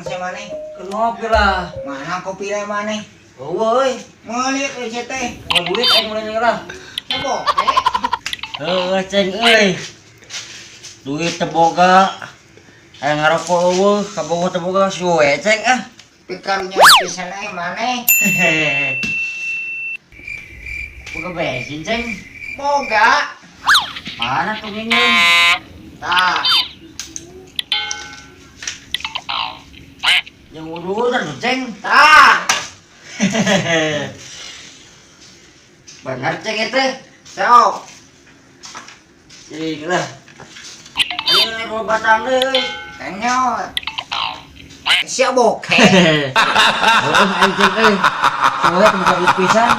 saya mana? Kenapa lah? Mana kopi lah mana? Oh, woi. Melihat aja teh. Mau duit aing mulai nyerah. Coba. Ceng euy. Duit teu boga. Aya ngarokok eueuh, kabogoh teu boga suwe ceng ah. Pikarunya pisan ae mana? Boga bensin ceng. Boga. Mana tuh minum? Tah. Yang urusan tuh ceng. Tah. Benar ceng itu. Sok. Cing lah. Ini dua batang deh. Tanyot. Siap bokeh. Aing ceng euy. Soalnya tempat pisan.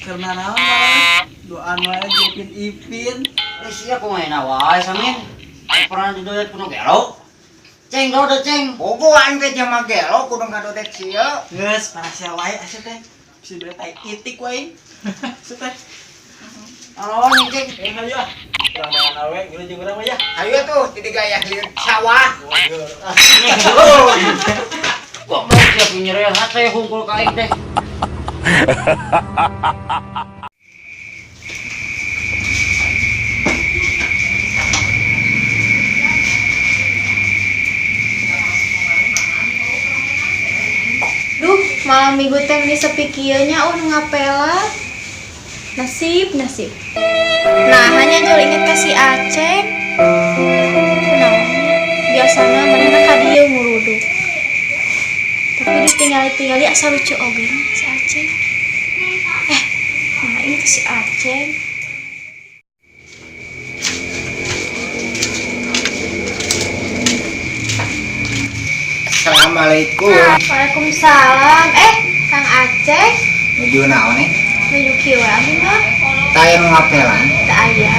Karena naon malah doan wae jeung Ipin. Sia kumaha wae samin. Pernah didoyet kuno gelo. Ceng do ceng. Bogoan teh jama gelo kudu ngadodek sieu. Geus parasia wae asa teh. Si bere tai itik wae. Teh. Naon nih cing? Ayo ah. Jangan awe gila jeung urang ya. Ayo tuh jadi gaya liur sawah. Goblok dia punya real hati hungkul ka aing teh. Duh, malam minggu teh di sepi kieu nya ngapela. Nasib. Nah, hanya jol inget kasih Aceh. Kunaonnya? Biasana manehna ka dieu nguruduk. Tapi ditinggali asa lucu oge si Aceh. Nah ini si Aceh. Assalamualaikum. Waalaikumsalam. Kang Aceh. Menuju naon nih? Menuju kieu wae mah. Tayang ngapelan. Teu aya.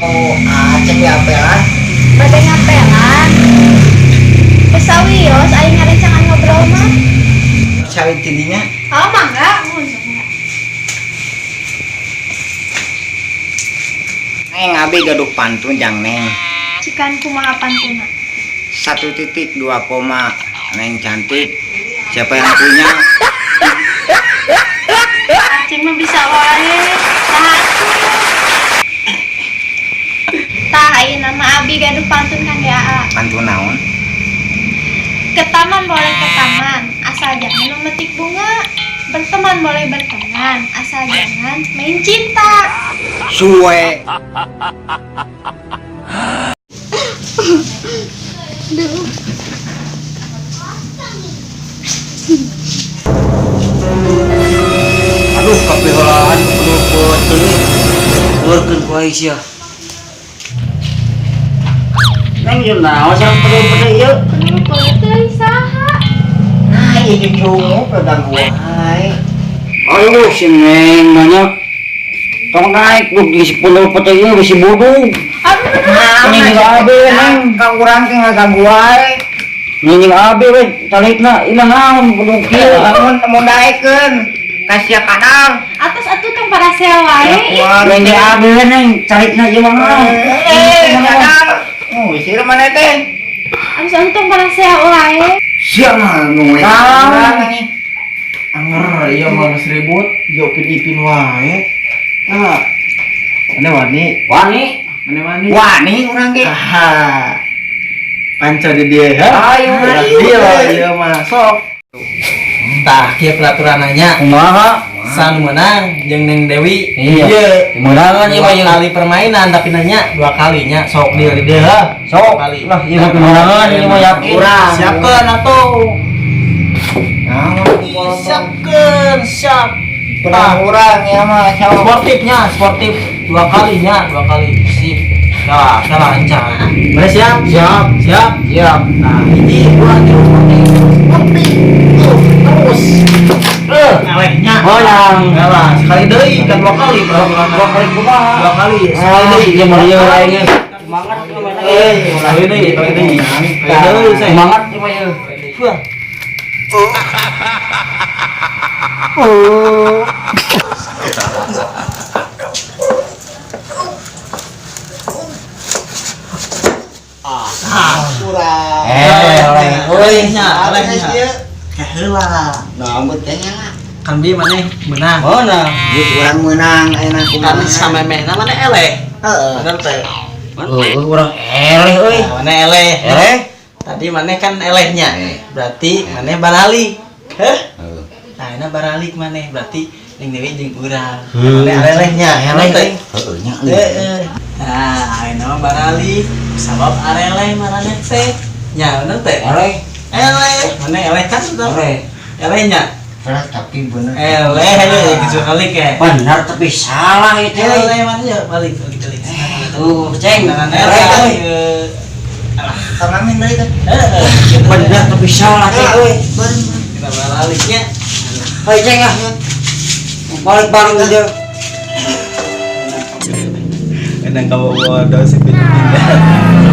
Oh, Aceh apelan. Bade ngapelan. Pesawios aing ngarencangan ngobrol mah. Sawit tidinya. Oh, mangga, mun sok mangga. Neng abi gaduh pantun jang neng. Cikan kumaha pantuna? 1.2 koma. Neng cantik. Siapa yang punya? Aceh mah bisa wae. Tah ayeuna mah abi gaduh pantun Kang Aa. Pantun naon? Ke taman boleh ke taman, asal jangan memetik bunga. Berteman boleh berteman, asal jangan main cinta. Suwe. Duh. Aduh kapeholaan kudu peuting. Keluarkeun ku Aisyah. Neng jeung naon sareng perlu ieu? Kenapa boleh teh saha? Nah, ieu cungu kaganggu wae. Aduh si Neng banyak. Tong naik ku di 10 pete ieu bisi budung. Nah, Ini abe neng. Ka urang teh ngaganggu wae. Nyinying abe we talikna imah naon budung kieu. Mun daekeun kasih kadang. Atas atuh tong parasea wae. Nyinying abe we neng talikna ieu mah naon. Kadang. Oh, sira mana teh? Abis atuh tong parasea wae. Sia mah nu we. Anger ieu mah geus ribut, jopin Ipin wae. Nah. Ane wani. Wani. Ane wani. Wani urang ge. Aha. Panca di dia ha. Ayo, Dia mah sok. Tah kieu peraturananya. Kumaha? San menang jeung Neng Dewi. Iya. Kemenangan ieu mah Dua kali permainan tapi nanya 2 kalinya sok dia di dia ha. sok kali. lah ieu mah kemenangan ieu mah yakin. Urang. Siapkeun atuh. Naon Siapkeun, siap. Penang urang ya mah sawo. Sportifnya, sportif 2 kalinya, 2 kali. Sip. Ya, kita lancar. Boleh siap? Siap. Siap? Siap. Nah, ini 2 kopi. Terus. Ngalehnya. Oh yang Ngalah, sekali deui kan 2 kali. 2 kali kumaha? 2 kali. Ah, ieu mah ieu lainnya. Semangat ieu mah. Sekali deui. Semangat ieu mah ieu. Elehnya, elehnya. Kaheula. Nambut kayaknya lah. Kan bi maneh menang. Oh nah. But orang menang enak Kan samemehna maneh eleh. Heeh. Bener teh. Urang eleh euy. Nah, maneh eleh. Eleh. Tadi maneh kan elehnya. Berarti maneh baralik. Heh. Heeh. Nah, ini baralik maneh berarti ning deui jeung urang. Maneh arelehnya, eleh teh. Heeh nya. Heeh. Nah, ini mah baralik sabab areleh maraneh teh. Nya bener teh. Eleh. Eleh, maneh eleh kan tuh. Eleh. Elehnya. Salah tapi bener. Eleh gitu balik ya. Benar tapi salah itu. Eleh mana ya balik. Tuh, ceng. Jangan Eleh. eleh. Kang Amin deui teh. Benar tapi salah teh euy. Kita baliknya. Hei ceng ah. Balik bareng aja. Kadang kamu bawa dosis pindah.